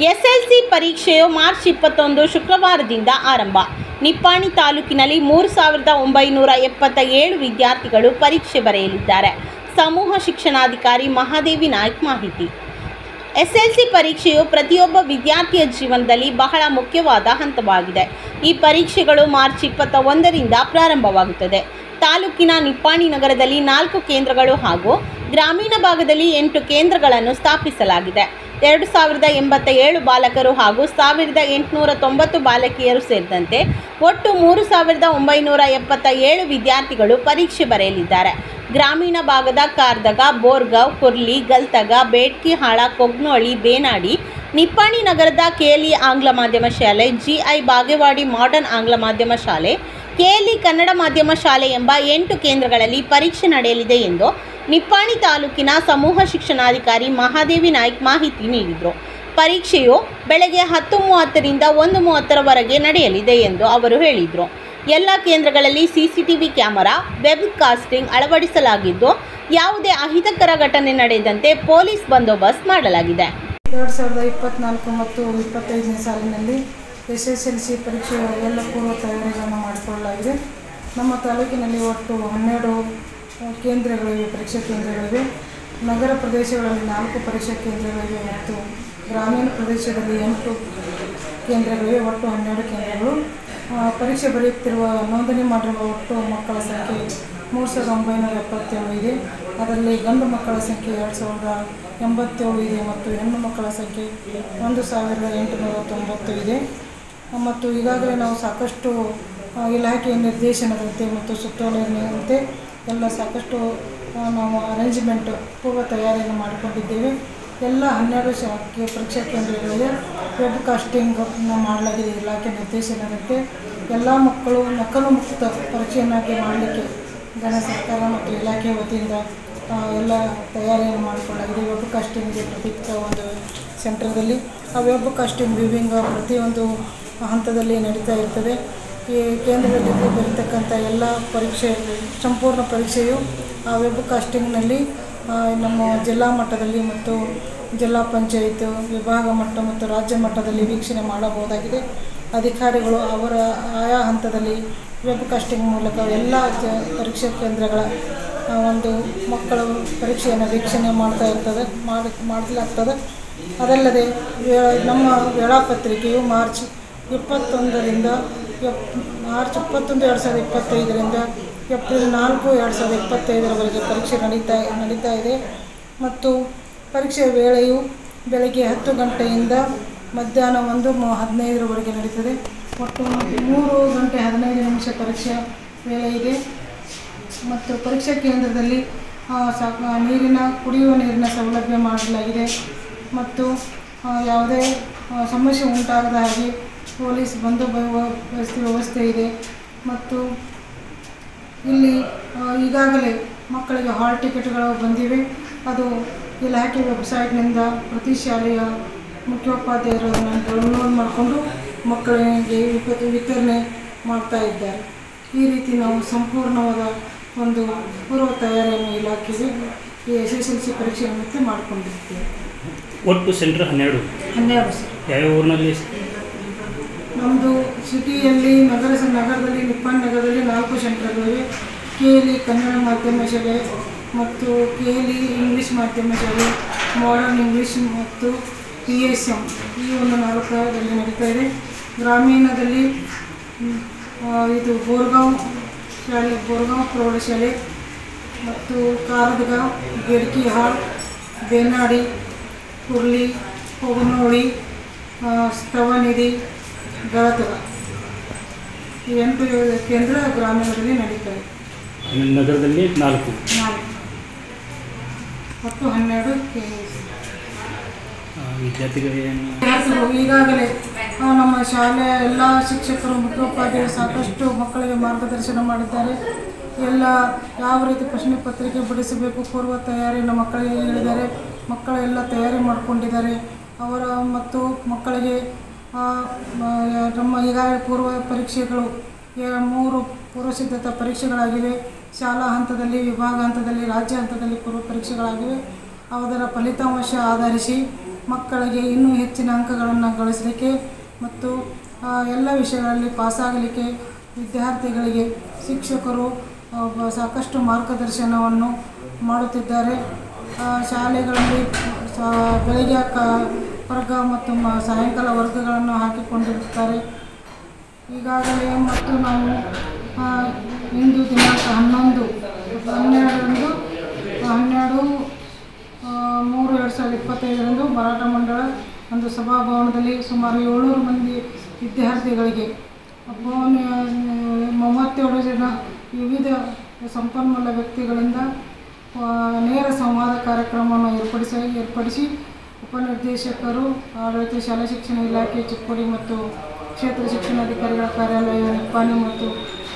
SLC ಪರೀಕ್ಷೆಯು March 21 ಶುಕ್ರವಾರದಿಂದ ಆರಂಭ. ನಿಪ್ಪಾಣಿ ತಾಲೂಕಿನಲ್ಲಿ 3977 ವಿದ್ಯಾರ್ಥಿಗಳು ಪರೀಕ್ಷೆ ಬರೆಯಲಿದ್ದಾರೆ. ಸಮೂಹ ಶಿಕ್ಷಣಾಧಿಕಾರಿ ಮಹಾದೇವಿ ನಾಯ್ಕ್ ಮಾಹಿತಿ. ಎಸ್ಎಲ್ಸಿ ಪರೀಕ್ಷೆಯು ಪ್ರತಿಯೊಬ್ಬ ವಿದ್ಯಾರ್ಥಿಯ ಜೀವನದಲ್ಲಿ ಬಹಳ ಮುಖ್ಯವಾದ ಹಂತವಾಗಿದೆ. ಈ ಪರೀಕ್ಷೆಗಳು ಮಾರ್ಚ್ 21ರಿಂದ ಪ್ರಾರಂಭವಾಗುತ್ತದೆ. ತಾಲೂಕಿನ ನಿಪ್ಪಾಣಿ ನಗರದಲ್ಲಿ 4 ಕೇಂದ್ರಗಳು ಹಾಗೂ ಗ್ರಾಮೀಣ ಭಾಗದಲ್ಲಿ 8 ಕೇಂದ್ರಗಳನ್ನು ಸ್ಥಾಪಿಸಲಾಗಿದೆ. 2087 ಬಾಲಕರು ಹಾಗೂ 1890 ಬಾಲಕಿಯರು ಸೇರಿದಂತೆ ಒಟ್ಟು 3977 ವಿದ್ಯಾರ್ಥಿಗಳು ಪರೀಕ್ಷೆ ಬರೆಯಲಿದ್ದಾರೆ. ಗ್ರಾಮೀಣ ಭಾಗದ ಕಾರ್ದಗ, ಬೋರ್ಗಾಂವ್, ಕುರ್ಲಿ, ಗಲ್ತಗ, ಬೇಡ್ಕಿಹಾಳ, ಕೊಗ್ನೋಳಿ, ಬೇನಾಡಿ, ನಿಪ್ಪಾಣಿ ನಗರದ ಕೆಎಲ್ಇ ಆಂಗ್ಲ ಮಾಧ್ಯಮ ಶಾಲೆ, ಜಿಐ ಬಾಗೇವಾಡಿ ಮಾಡರ್ನ್ ಆಂಗ್ಲ ಮಾಧ್ಯಮ ಶಾಲೆ, ಕೆಎಲ್ಇ ಕನ್ನಡ ಮಾಧ್ಯಮ ಶಾಲೆ ಎಂಬ 8 ಕೇಂದ್ರಗಳಲ್ಲಿ ಪರೀಕ್ಷೆ ನಡೆಯಲಿದೆ ಎಂದು ನಿಪ್ಪಾಣಿ ತಾಲೂಕಿನ ಸಮೂಹ ಶಿಕ್ಷಣಾಧಿಕಾರಿ ಮಹಾದೇವಿ ನಾಯ್ಕ್ ಮಾಹಿತಿ ನೀಡಿದರು. ಪರೀಕ್ಷೆಯು ಬೆಳಗ್ಗೆ 10:30ರಿಂದ 1:30ರವರೆಗೆ ನಡೆಯಲಿದೆ ಎಂದು ಅವರು ಹೇಳಿದರು. ಎಲ್ಲ ಕೇಂದ್ರಗಳಲ್ಲಿ ಸಿಸಿಟಿವಿ ಕ್ಯಾಮೆರಾ, ವೆಬ್ ಕಾಸ್ಟಿಂಗ್ ಅಳವಡಿಸಲಾಗಿದ್ದು, ಯಾವುದೇ ಅಹಿತಕರ ಘಟನೆ ನಡೆದಂತೆ ಪೊಲೀಸ್ ಬಂದೋಬಸ್ತ್ ಮಾಡಲಾಗಿದೆ. 2024 ಮತ್ತು 25ನೇ ಸಾಲಿನಲ್ಲಿ SSLC ಪರೀಕ್ಷೆಯ ಎಲ್ಲ ಪೂರ್ವ ತಯಾರಿಗಳನ್ನು ಮಾಡಿಕೊಳ್ಳಲಾಗಿದೆ. ನಮ್ಮ ತಾಲೂಕಿನಲ್ಲಿ ಒಟ್ಟು 12 ಕೇಂದ್ರಗಳಿವೆ, ಪರೀಕ್ಷಾ ಕೇಂದ್ರಗಳಿವೆ. ನಗರ ಪ್ರದೇಶಗಳಲ್ಲಿ 4 ಪರೀಕ್ಷಾ ಕೇಂದ್ರಗಳಿವೆ ಮತ್ತು ಗ್ರಾಮೀಣ ಪ್ರದೇಶದಲ್ಲಿ 8 ಕೇಂದ್ರಗಳಿವೆ, ಒಟ್ಟು 12 ಕೇಂದ್ರಗಳು. ಪರೀಕ್ಷೆ ಬರೆಯುತ್ತಿರುವ ನೋಂದಣಿ ಮಾಡಿರುವ ಒಟ್ಟು ಮಕ್ಕಳ ಸಂಖ್ಯೆ 3977 ಇದೆ. ಅದರಲ್ಲಿ ಗಂಡು ಮಕ್ಕಳ ಸಂಖ್ಯೆ 2087 ಇದೆ ಮತ್ತು ಹೆಣ್ಣು ಮಕ್ಕಳ ಸಂಖ್ಯೆ 1890 ಇದೆ. ಮತ್ತು ಈಗಾಗಲೇ ನಾವು ಸಾಕಷ್ಟು ಇಲಾಖೆಯ ನಿರ್ದೇಶನದಂತೆ ಮತ್ತು ಸುತ್ತೋಲೆಯಂತೆ ಎಲ್ಲ ಸಾಕಷ್ಟು ನಾವು ಅರೇಂಜ್ಮೆಂಟ್ ಪೂರ್ವ ತಯಾರಿಯನ್ನು ಮಾಡಿಕೊಂಡಿದ್ದೇವೆ. ಎಲ್ಲ 12 ಪರೀಕ್ಷಾ ಕೇಂದ್ರಗಳಿಗೆ ವೆಬ್ ಕಾಸ್ಟಿಂಗ್ ಮಾಡಲಾಗಿದೆ. ಇಲಾಖೆ ನಿರ್ದೇಶನದಂತೆ ಎಲ್ಲ ಮಕ್ಕಳು ನಕಲು ಮುಕ್ತ ಪರೀಕ್ಷೆಯನ್ನಾಗಿ ಮಾಡಲಿಕ್ಕೆ ಘನ ಸರ್ಕಾರ ಮತ್ತು ಇಲಾಖೆ ವತಿಯಿಂದ ಎಲ್ಲ ತಯಾರಿಯನ್ನು ಮಾಡಿಕೊಳ್ಳಲಾಗಿದೆ. ವೆಬ್ ಕಾಸ್ಟಿಂಗ್ಗೆ ಪ್ರತ್ಯೇಕ ಒಂದು ಸೆಂಟರ್ದಲ್ಲಿ ಆ ವೆಬ್ ಕಾಸ್ಟಿಂಗ್ ವಿವಿಂಗ್ ಪ್ರತಿಯೊಂದು ಹಂತದಲ್ಲಿ ನಡೀತಾ ಇರ್ತದೆ. ಈ ಕೇಂದ್ರದಲ್ಲಿ ಬರೀತಕ್ಕಂಥ ಎಲ್ಲ ಪರೀಕ್ಷೆ, ಸಂಪೂರ್ಣ ಪರೀಕ್ಷೆಯು ಆ ವೆಬ್ ಕಾಸ್ಟಿಂಗ್ನಲ್ಲಿ ನಮ್ಮ ಜಿಲ್ಲಾ ಮಟ್ಟದಲ್ಲಿ ಮತ್ತು ಜಿಲ್ಲಾ ಪಂಚಾಯತ್ ವಿಭಾಗ ಮಟ್ಟ ಮತ್ತು ರಾಜ್ಯ ಮಟ್ಟದಲ್ಲಿ ವೀಕ್ಷಣೆ ಮಾಡಬಹುದಾಗಿದೆ. ಅಧಿಕಾರಿಗಳು ಅವರ ಆಯಾ ಹಂತದಲ್ಲಿ ವೆಬ್ ಕಾಸ್ಟಿಂಗ್ ಮೂಲಕ ಎಲ್ಲ ಪರೀಕ್ಷಾ ಕೇಂದ್ರಗಳ ಒಂದು ಮಕ್ಕಳ ಪರೀಕ್ಷೆಯನ್ನು ವೀಕ್ಷಣೆ ಮಾಡಲಾಗ್ತದೆ. ಅದಲ್ಲದೆ ನಮ್ಮ ವೇಳಾಪತ್ರಿಕೆಯು ಮಾರ್ಚ್ 21, 2025ರಿಂದ ಏಪ್ರಿಲ್ 4, 2025ರವರೆಗೆ ಪರೀಕ್ಷೆ ನಡೀತಾ ಇದೆ. ಮತ್ತು ಪರೀಕ್ಷೆಯ ವೇಳೆಯು ಬೆಳಗ್ಗೆ 10 ಗಂಟೆಯಿಂದ ಮಧ್ಯಾಹ್ನ 1:15ರವರೆಗೆ ನಡೀತದೆ. ಒಟ್ಟು 3 ಗಂಟೆ 15 ನಿಮಿಷ ಪರೀಕ್ಷೆ ವೇಳೆ ಇದೆ. ಮತ್ತು ಪರೀಕ್ಷಾ ಕೇಂದ್ರದಲ್ಲಿ ಕುಡಿಯುವ ನೀರಿನ ಸೌಲಭ್ಯ ಮಾಡಲಾಗಿದೆ. ಮತ್ತು ಯಾವುದೇ ಸಮಸ್ಯೆ ಉಂಟಾಗದ ಹಾಗೆ ಪೊಲೀಸ್ ಬಂದೋಬಸ್ತ್ ವ್ಯವಸ್ಥೆ ಇದೆ. ಮತ್ತು ಇಲ್ಲಿ ಈಗಾಗಲೇ ಮಕ್ಕಳಿಗೆ ಹಾಲ್ ಟಿಕೆಟ್ಗಳು ಬಂದಿವೆ. ಅದು ಇಲಾಖೆ ವೆಬ್ಸೈಟ್ನಿಂದ ಪ್ರತಿ ಶಾಲೆಯ ಮುಖ್ಯೋಪಾಧ್ಯಾಯರನ್ನು ಡೌನ್ಲೋಡ್ ಮಾಡಿಕೊಂಡು ಮಕ್ಕಳಿಗೆ ವಿತರಣೆ ಮಾಡ್ತಾ ಇದ್ದಾರೆ. ಈ ರೀತಿ ನಾವು ಸಂಪೂರ್ಣವಾದ ಒಂದು ಪೂರ್ವ ತಯಾರಿಯನ್ನು ಇಲಾಖೆಗೆ ಈ SSLC ಪರೀಕ್ಷೆ ನಿಮಿತ್ತ ಮಾಡಿಕೊಂಡಿರ್ತೇವೆ. ಒಟ್ಟು ಸೆಂಟರ್ 12 ಸರ್. ಯಾವ ಊರಿನಲ್ಲಿ? ನಮ್ಮದು ಸಿಟಿಯಲ್ಲಿ ನಗರದಲ್ಲಿ ನಿಪ್ಪಾಣಿ ನಗರದಲ್ಲಿ 4 ಸೆಂಟರ್ಗಳಿವೆ. ಕೆಎಲ್ಇ ಕನ್ನಡ ಮಾಧ್ಯಮ ಶಾಲೆ ಮತ್ತು ಕೆಎಲ್ಇ ಇಂಗ್ಲೀಷ್ ಮಾಧ್ಯಮ ಶಾಲೆ, ಮಾಡರ್ನ್ ಇಂಗ್ಲೀಷ್ ಮತ್ತು PSM ಈ ಒಂದು 4ರಲ್ಲಿ ನಡೀತಾ ಇದೆ. ಗ್ರಾಮೀಣದಲ್ಲಿ ಇದು ಬೋರ್ಗಾಂವ್ ಪ್ರೌಢಶಾಲೆ ಮತ್ತು ಕಾರ್ದಗ, ಬೇಡ್ಕಿಹಾಳ್, ಬೇನಾಡಿ, ಕುರ್ಲಿ, ಕೊಗ್ನೋಳಿ, ಸ್ತವನಿಧಿ, ಗಲತಗ ಈ 8 ಕೇಂದ್ರ ಗ್ರಾಮೀಣದಲ್ಲಿ ನಡೀತವೆ. ನಗರದಲ್ಲಿ 4 ಒಟ್ಟು 12 ವಿದ್ಯಾರ್ಥಿಗಳು ಈಗಾಗಲೇ ನಮ್ಮ ಶಾಲೆಯ ಎಲ್ಲ ಶಿಕ್ಷಕರು ಮುಖ್ಯೋಪಾಧ್ಯಾಯರು ಸಾಕಷ್ಟು ಮಕ್ಕಳಿಗೆ ಮಾರ್ಗದರ್ಶನ ಮಾಡಿದ್ದಾರೆ. ಎಲ್ಲ ಯಾವ ರೀತಿ ಪ್ರಶ್ನೆ ಪತ್ರಿಕೆ ಬಿಡಿಸಬೇಕು ಪೂರ್ವ ತಯಾರಿಯನ್ನು ಮಕ್ಕಳಿಗೆ ಹೇಳಿದ್ದಾರೆ. ಮಕ್ಕಳೆಲ್ಲ ತಯಾರಿ ಮಾಡಿಕೊಂಡಿದ್ದಾರೆ. ಮತ್ತು ಮಕ್ಕಳಿಗೆ ನಮ್ಮ ಈಗಾಗಲೇ ಪೂರ್ವ ಪರೀಕ್ಷೆಗಳು 3 ಪೂರ್ವಸಿದ್ಧತಾ ಪರೀಕ್ಷೆಗಳಾಗಿವೆ. ಶಾಲಾ ಹಂತದಲ್ಲಿ, ವಿಭಾಗ ಹಂತದಲ್ಲಿ, ರಾಜ್ಯ ಹಂತದಲ್ಲಿ ಪೂರ್ವ ಪರೀಕ್ಷೆಗಳಾಗಿವೆ. ಅದರ ಫಲಿತಾಂಶ ಆಧರಿಸಿ ಮಕ್ಕಳಿಗೆ ಇನ್ನೂ ಹೆಚ್ಚಿನ ಅಂಕಗಳನ್ನು ಗಳಿಸಲಿಕ್ಕೆ ಮತ್ತು ಎಲ್ಲ ವಿಷಯಗಳಲ್ಲಿ ಪಾಸಾಗಲಿಕ್ಕೆ ವಿದ್ಯಾರ್ಥಿಗಳಿಗೆ ಶಿಕ್ಷಕರು ಸಾಕಷ್ಟು ಮಾರ್ಗದರ್ಶನವನ್ನು ಮಾಡುತ್ತಿದ್ದಾರೆ. ಶಾಲೆಗಳಲ್ಲಿ ಬೆಳಗ್ಗೆ ವರ್ಗ ಮತ್ತು ಸಾಯಂಕಾಲ ವರ್ಗಗಳನ್ನು ಹಾಕಿಕೊಂಡಿರುತ್ತಾರೆ. ಈಗಾಗಲೇ ಮತ್ತು ನಾವು ಇಂದು ದಿನಾಂಕ 12/3/2025 ಮರಾಠ ಮಂಡಳ ಒಂದು ಸಭಾಭವನದಲ್ಲಿ ಸುಮಾರು 700 ಮಂದಿ ವಿದ್ಯಾರ್ಥಿಗಳಿಗೆ 37 ಜನ ವಿವಿಧ ಸಂಪನ್ಮೂಲ ವ್ಯಕ್ತಿಗಳಿಂದ ನೇರ ಸಂವಾದ ಕಾರ್ಯಕ್ರಮವನ್ನು ಏರ್ಪಡಿಸಿ ಉಪನಿರ್ದೇಶಕರು, ಆಡಳಿತ ಶಾಲಾ ಶಿಕ್ಷಣ ಇಲಾಖೆ ಚಿಕ್ಕೋಡಿ ಮತ್ತು ಕ್ಷೇತ್ರ ಶಿಕ್ಷಣಾಧಿಕಾರಿಗಳ ಕಾರ್ಯಾಲಯ ನಿಪ್ಪಾಣಿ ಮತ್ತು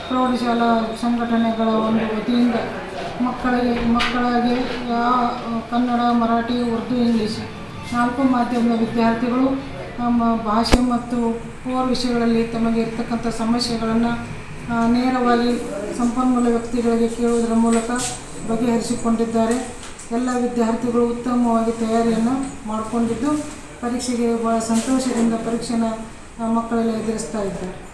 ಪ್ರೌಢಶಾಲಾ ಸಂಘಟನೆಗಳ ಒಂದು ವತಿಯಿಂದ ಮಕ್ಕಳಿಗೆ ಕನ್ನಡ, ಮರಾಠಿ, ಉರ್ದು, ಇಂಗ್ಲೀಷ್ 4 ಮಾಧ್ಯಮದ ವಿದ್ಯಾರ್ಥಿಗಳು ನಮ್ಮ ಭಾಷೆ ಮತ್ತು ವಿಷಯಗಳಲ್ಲಿ ತಮಗೆ ಇರತಕ್ಕಂಥ ಸಮಸ್ಯೆಗಳನ್ನು ನೇರವಾಗಿ ಸಂಪನ್ಮೂಲ ವ್ಯಕ್ತಿಗಳಿಗೆ ಕೇಳುವುದರ ಮೂಲಕ ಬಗೆಹರಿಸಿಕೊಂಡಿದ್ದಾರೆ. ಎಲ್ಲ ವಿದ್ಯಾರ್ಥಿಗಳು ಉತ್ತಮವಾಗಿ ತಯಾರಿಯನ್ನು ಮಾಡಿಕೊಂಡಿದ್ದು ಪರೀಕ್ಷೆಗೆ ಭಾಳ ಸಂತೋಷದಿಂದ ಪರೀಕ್ಷೆನ ಮಕ್ಕಳೆಲ್ಲ ಎದುರಿಸ್ತಾ ಇದ್ದಾರೆ.